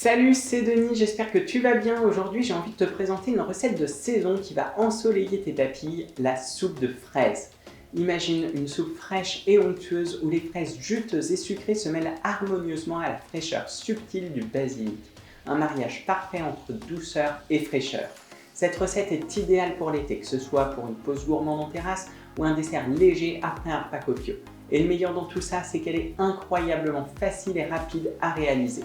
Salut, c'est Denis, j'espère que tu vas bien. Aujourd'hui, j'ai envie de te présenter une recette de saison qui va ensoleiller tes papilles, la soupe de fraises. Imagine une soupe fraîche et onctueuse où les fraises juteuses et sucrées se mêlent harmonieusement à la fraîcheur subtile du basilic. Un mariage parfait entre douceur et fraîcheur. Cette recette est idéale pour l'été, que ce soit pour une pause gourmande en terrasse ou un dessert léger après un repas copieux. Et le meilleur dans tout ça, c'est qu'elle est incroyablement facile et rapide à réaliser.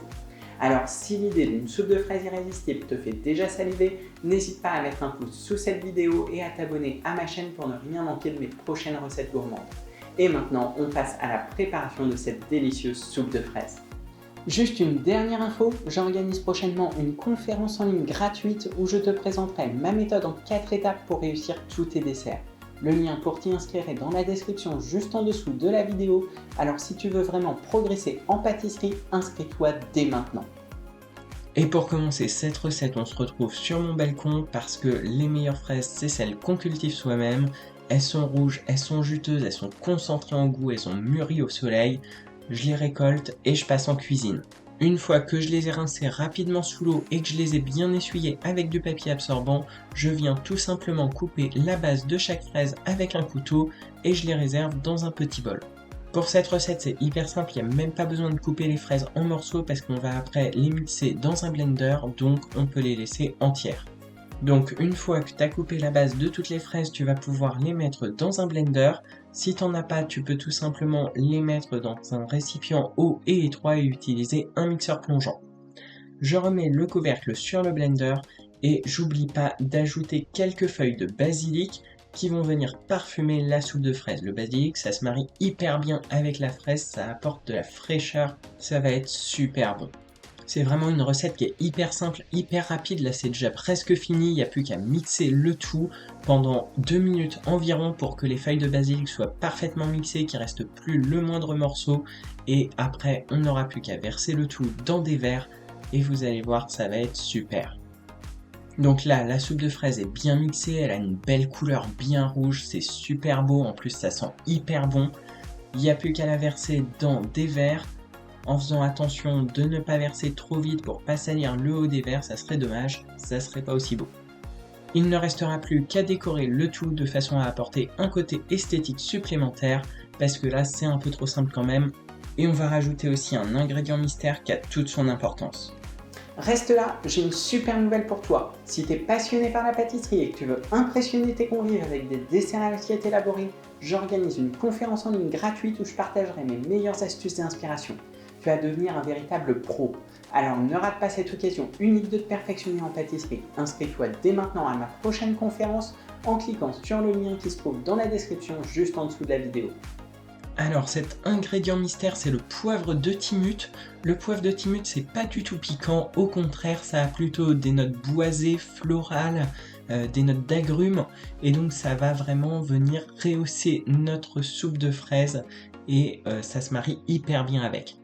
Alors si l'idée d'une soupe de fraises irrésistible te fait déjà saliver, n'hésite pas à mettre un pouce sous cette vidéo et à t'abonner à ma chaîne pour ne rien manquer de mes prochaines recettes gourmandes. Et maintenant, on passe à la préparation de cette délicieuse soupe de fraises. Juste une dernière info, j'organise prochainement une conférence en ligne gratuite où je te présenterai ma méthode en 4 étapes pour réussir tous tes desserts. Le lien pour t'y inscrire est dans la description juste en dessous de la vidéo, alors si tu veux vraiment progresser en pâtisserie, inscris-toi dès maintenant. Et pour commencer cette recette, on se retrouve sur mon balcon parce que les meilleures fraises, c'est celles qu'on cultive soi-même. Elles sont rouges, elles sont juteuses, elles sont concentrées en goût, elles sont mûries au soleil. Je les récolte et je passe en cuisine. Une fois que je les ai rincées rapidement sous l'eau et que je les ai bien essuyées avec du papier absorbant, je viens tout simplement couper la base de chaque fraise avec un couteau et je les réserve dans un petit bol. Pour cette recette, c'est hyper simple, il n'y a même pas besoin de couper les fraises en morceaux parce qu'on va après les mixer dans un blender, donc on peut les laisser entières. Donc une fois que tu as coupé la base de toutes les fraises, tu vas pouvoir les mettre dans un blender. Si tu n'en as pas, tu peux tout simplement les mettre dans un récipient haut et étroit et utiliser un mixeur plongeant. Je remets le couvercle sur le blender et j'oublie pas d'ajouter quelques feuilles de basilic qui vont venir parfumer la soupe de fraises. Le basilic, ça se marie hyper bien avec la fraise, ça apporte de la fraîcheur, ça va être super bon. C'est vraiment une recette qui est hyper simple, hyper rapide, là c'est déjà presque fini, il n'y a plus qu'à mixer le tout pendant 2 minutes environ pour que les feuilles de basilic soient parfaitement mixées, qu'il ne reste plus le moindre morceau, et après on n'aura plus qu'à verser le tout dans des verres, et vous allez voir, ça va être super. Donc là, la soupe de fraises est bien mixée, elle a une belle couleur bien rouge, c'est super beau, en plus ça sent hyper bon. Il n'y a plus qu'à la verser dans des verres, en faisant attention de ne pas verser trop vite pour pas salir le haut des verres, ça serait dommage, ça serait pas aussi beau. Il ne restera plus qu'à décorer le tout de façon à apporter un côté esthétique supplémentaire, parce que là c'est un peu trop simple quand même, et on va rajouter aussi un ingrédient mystère qui a toute son importance. Reste là, j'ai une super nouvelle pour toi. Si tu es passionné par la pâtisserie et que tu veux impressionner tes convives avec des desserts à l'assiette élaborés, j'organise une conférence en ligne gratuite où je partagerai mes meilleures astuces et inspirations. Tu vas devenir un véritable pro. Alors ne rate pas cette occasion unique de te perfectionner en pâtisserie. Inscris-toi dès maintenant à ma prochaine conférence en cliquant sur le lien qui se trouve dans la description juste en dessous de la vidéo. Alors cet ingrédient mystère, c'est le poivre de Timut. Le poivre de Timut, c'est pas du tout piquant, au contraire ça a plutôt des notes boisées, florales, des notes d'agrumes, et donc ça va vraiment venir rehausser notre soupe de fraises et ça se marie hyper bien avec.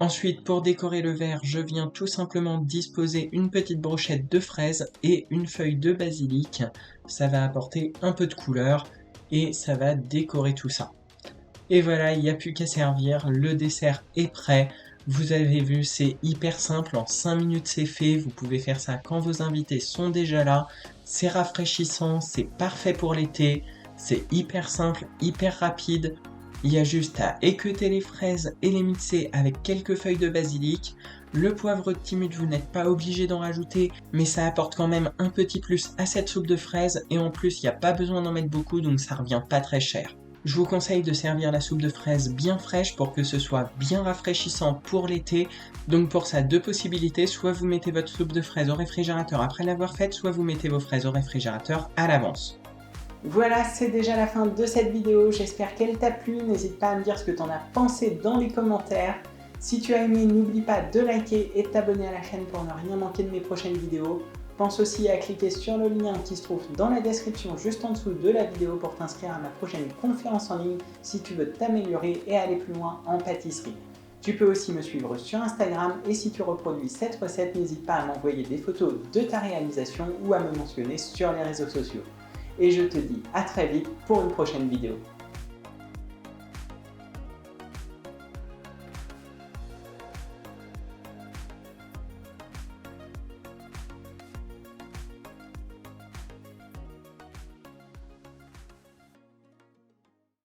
Ensuite, pour décorer le verre, je viens tout simplement disposer une petite brochette de fraises et une feuille de basilic. Ça va apporter un peu de couleur et ça va décorer tout ça. Et voilà, il n'y a plus qu'à servir, le dessert est prêt. Vous avez vu, c'est hyper simple, en 5 minutes c'est fait, vous pouvez faire ça quand vos invités sont déjà là. C'est rafraîchissant, c'est parfait pour l'été, c'est hyper simple, hyper rapide. Il y a juste à équeuter les fraises et les mixer avec quelques feuilles de basilic. Le poivre de Timut, vous n'êtes pas obligé d'en rajouter, mais ça apporte quand même un petit plus à cette soupe de fraises. Et en plus, il n'y a pas besoin d'en mettre beaucoup, donc ça revient pas très cher. Je vous conseille de servir la soupe de fraises bien fraîche pour que ce soit bien rafraîchissant pour l'été. Donc pour ça, 2 possibilités, soit vous mettez votre soupe de fraises au réfrigérateur après l'avoir faite, soit vous mettez vos fraises au réfrigérateur à l'avance. Voilà, c'est déjà la fin de cette vidéo, j'espère qu'elle t'a plu, n'hésite pas à me dire ce que tu en as pensé dans les commentaires. Si tu as aimé, n'oublie pas de liker et de t'abonner à la chaîne pour ne rien manquer de mes prochaines vidéos. Pense aussi à cliquer sur le lien qui se trouve dans la description juste en dessous de la vidéo pour t'inscrire à ma prochaine conférence en ligne si tu veux t'améliorer et aller plus loin en pâtisserie. Tu peux aussi me suivre sur Instagram et si tu reproduis cette recette, n'hésite pas à m'envoyer des photos de ta réalisation ou à me mentionner sur les réseaux sociaux. Et je te dis à très vite pour une prochaine vidéo.